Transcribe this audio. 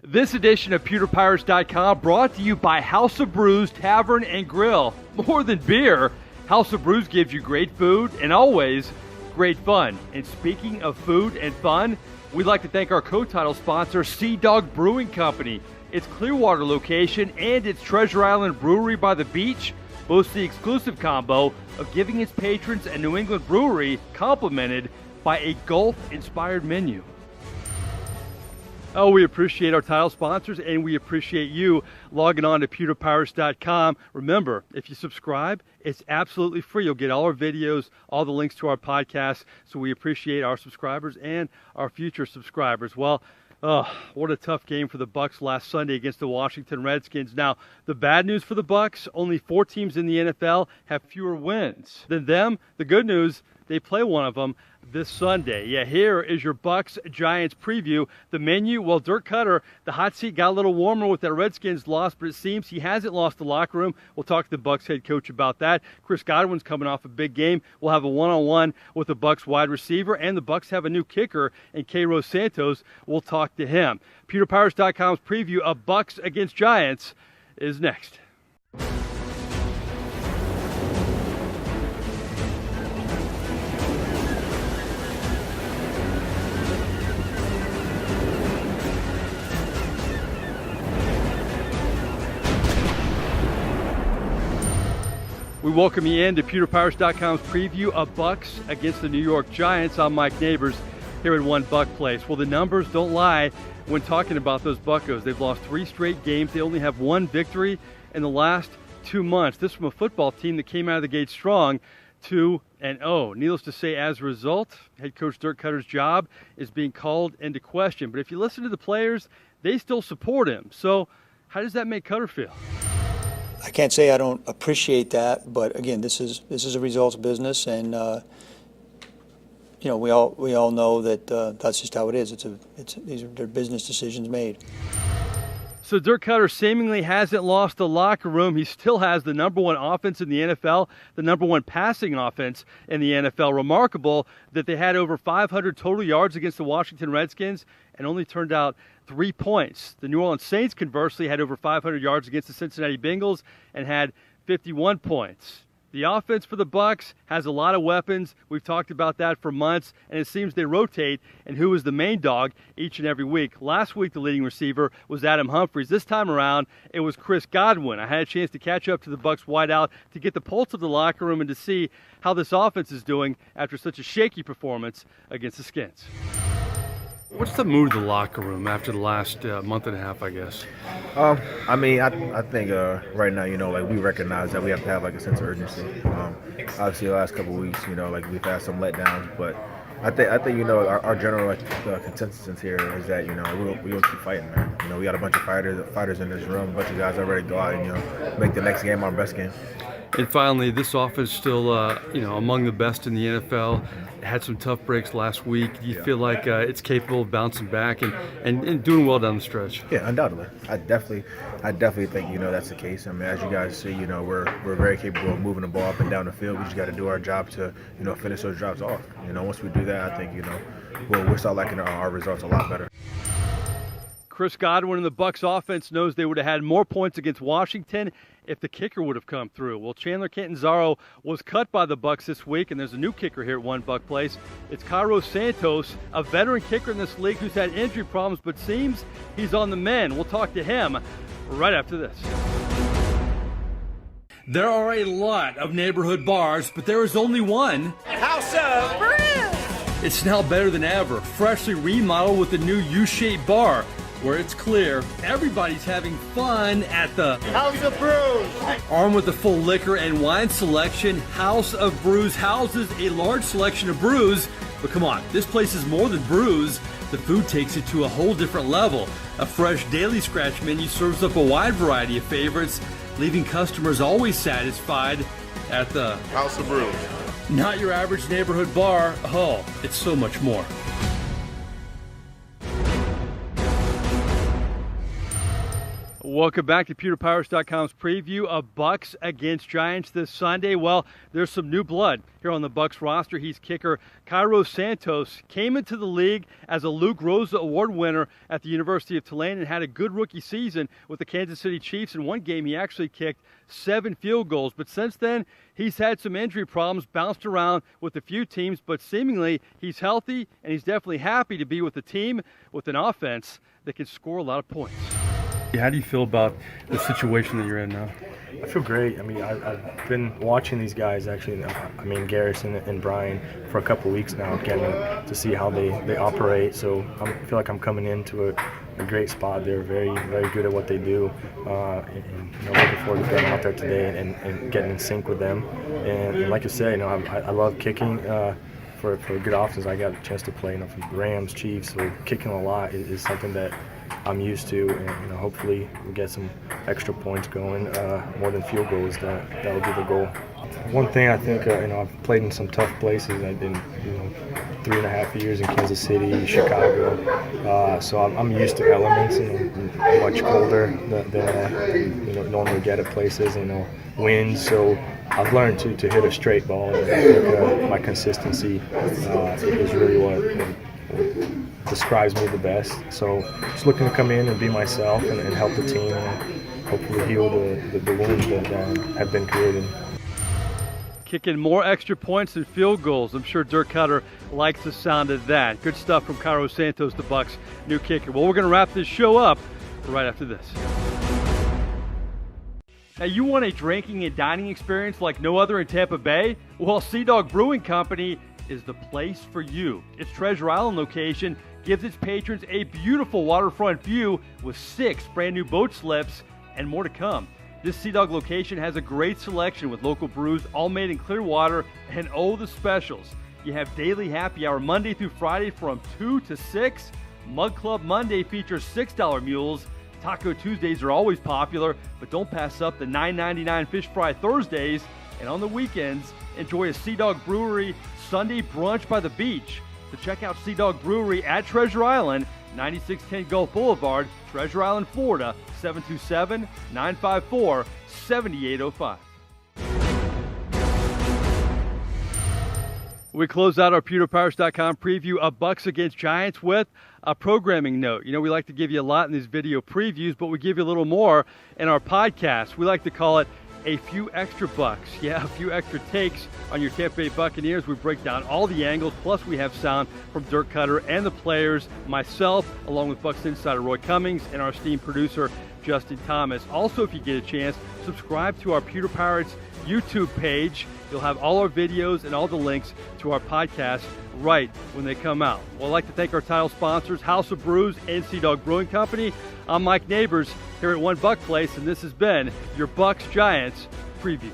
This edition of PewterPirates.com brought to you by House of Brews Tavern and Grill. More than beer, House of Brews gives you great food and always great fun. And speaking of food and fun, we'd like to thank our co-title sponsor, Sea Dog Brewing Company. Its Clearwater location and its Treasure Island Brewery by the beach boast the exclusive combo of giving its patrons a New England brewery complemented by a golf-inspired menu. Oh, we appreciate our title sponsors, and we appreciate you logging on to PewterPirates.com. Remember, if you subscribe, it's absolutely free. You'll get all our videos, all the links to our podcasts, so we appreciate our subscribers and our future subscribers. Well, what a tough game for the Bucs last Sunday against the Washington Redskins. Now, the bad news for the Bucs, only 4 teams in the NFL have fewer wins than them. The good news, they play one of them this Sunday. Yeah, here is your Bucs-Giants preview. The menu, well, Dirk Koetter, the hot seat got a little warmer with that Redskins loss, but it seems he hasn't lost the locker room. We'll talk to the Bucs head coach about that. Chris Godwin's coming off a big game. We'll have a one-on-one with the Bucs wide receiver, and the Bucs have a new kicker in Cairo Santos. We'll talk to him. PewterPirates.com's preview of Bucs against Giants is next. We welcome you in to PewterPirates.com's preview of Bucs against the New York Giants. I'm Mike Neighbors here at One Buck Place. Well, the numbers don't lie when talking about those Buccos. They've lost 3 straight games. They only have 1 victory in the last 2 months. This from a football team that came out of the gate strong, 2-0. Needless to say, as a result, head coach Dirk Koetter's job is being called into question. But if you listen to the players, they still support him. So how does that make Koetter feel? I can't say I don't appreciate that, but again, this is a results business, and we all know that that's just how it is. These are business decisions made. So Dirk Koetter seemingly hasn't lost the locker room. He still has the number 1 offense in the NFL, the number 1 passing offense in the NFL. Remarkable that they had over 500 total yards against the Washington Redskins and only turned out 3 points. The New Orleans Saints, conversely, had over 500 yards against the Cincinnati Bengals and had 51 points. The offense for the Bucs has a lot of weapons. We've talked about that for months, and it seems they rotate and who is the main dog each and every week. Last week, the leading receiver was Adam Humphries. This time around, it was Chris Godwin. I had a chance to catch up to the Bucs wideout to get the pulse of the locker room and to see how this offense is doing after such a shaky performance against the Skins. What's the mood of the locker room after the last month and a half, I guess? I think right now, we recognize that we have to have a sense of urgency. Obviously, the last couple of weeks, we've had some letdowns, but I think our general consensus here is that we'll keep fighting, man. We got a bunch of fighters in this room, a bunch of guys that are ready to go out and make the next game our best game. And finally, this offense still among the best in the NFL. Had some tough breaks last week. Do you feel like it's capable of bouncing back and doing well down the stretch? Yeah, undoubtedly. I definitely think that's the case. I mean, as you guys see, we're very capable of moving the ball up and down the field. We just got to do our job to finish those drives off. Once we do that, I think we'll start liking our results a lot better. Chris Godwin and the Bucs offense knows they would have had more points against Washington if the kicker would have come through. Well, Chandler Catanzaro was cut by the Bucs this week, and there's a new kicker here at One Buck Place. It's Cairo Santos, a veteran kicker in this league who's had injury problems, but seems he's on the mend. We'll talk to him right after this. There are a lot of neighborhood bars, but there is only one. House of Brews! It's now better than ever, freshly remodeled with a new U-shaped bar, where it's clear everybody's having fun at the House of Brews. Armed with a full liquor and wine selection, House of Brews houses a large selection of brews. But come on, this place is more than brews. The food takes it to a whole different level. A fresh daily scratch menu serves up a wide variety of favorites, leaving customers always satisfied at the House of Brews. Not your average neighborhood bar. Oh, it's so much more. Welcome back to PewterPirates.com's preview of Bucs against Giants this Sunday. Well, there's some new blood here on the Bucs roster. He's kicker Cairo Santos. Came into the league as a Luke Rosa Award winner at the University of Tulane and had a good rookie season with the Kansas City Chiefs. In one game, he actually kicked 7 field goals. But since then, he's had some injury problems, bounced around with a few teams, but seemingly he's healthy and he's definitely happy to be with a team with an offense that can score a lot of points. How do you feel about the situation that you're in now? I feel great. I mean, I've been watching these guys actually. I mean, Garrison and Brian for a couple of weeks now, getting to see how they operate. So I feel like I'm coming into a great spot. They're very, very good at what they do. And looking forward to going out there today and getting in sync with them. And like I said, I love kicking. For a good offense, I got a chance to play for the Rams, Chiefs. So kicking a lot is something that I'm used to, and hopefully we get some extra points going, more than field goals. That would be the goal. One thing I think, I've played in some tough places. I've been, 3.5 years in Kansas City, Chicago, so I'm used to elements, much colder than normally get at places, winds. So I've learned to hit a straight ball, and I think my consistency is really what describes me the best. So just looking to come in and be myself and help the team and hopefully heal the wounds that have been created. Kicking more extra points than field goals. I'm sure Dirk Koetter likes the sound of that. Good stuff from Cairo Santos, the Bucs' new kicker. Well, we're going to wrap this show up right after this. Now, you want a drinking and dining experience like no other in Tampa Bay? Well, Sea Dog Brewing Company is the place for you. Its Treasure Island location gives its patrons a beautiful waterfront view with 6 brand new boat slips and more to come. This Sea Dog location has a great selection with local brews, all made in clear water, and the specials. You have daily happy hour Monday through Friday from 2 to 6. Mug Club Monday features $6 mules. Taco Tuesdays are always popular, but don't pass up the $9.99 Fish Fry Thursdays. And on the weekends, enjoy a Sea Dog Brewery Sunday brunch by the beach. So check out Sea Dog Brewery at Treasure Island, 9610 Gulf Boulevard, Treasure Island, Florida, 727-954-7805. We close out our PewterPirates.com preview of Bucs against Giants with a programming note. We like to give you a lot in these video previews, but we give you a little more in our podcast. We like to call it a few extra bucks. Yeah, a few extra takes on your Tampa Bay Buccaneers. We break down all the angles, plus we have sound from Dirk Koetter and the players, myself, along with Bucs insider Roy Cummings and our esteemed producer Justin Thomas. Also, if you get a chance, subscribe to our Pewter Pirates YouTube page. You'll have all our videos and all the links to our podcast right when they come out. Well, I'd like to thank our title sponsors, House of Brews and Sea Dog Brewing Company. I'm Mike Neighbors here at One Buck Place, and this has been your Bucs Giants preview.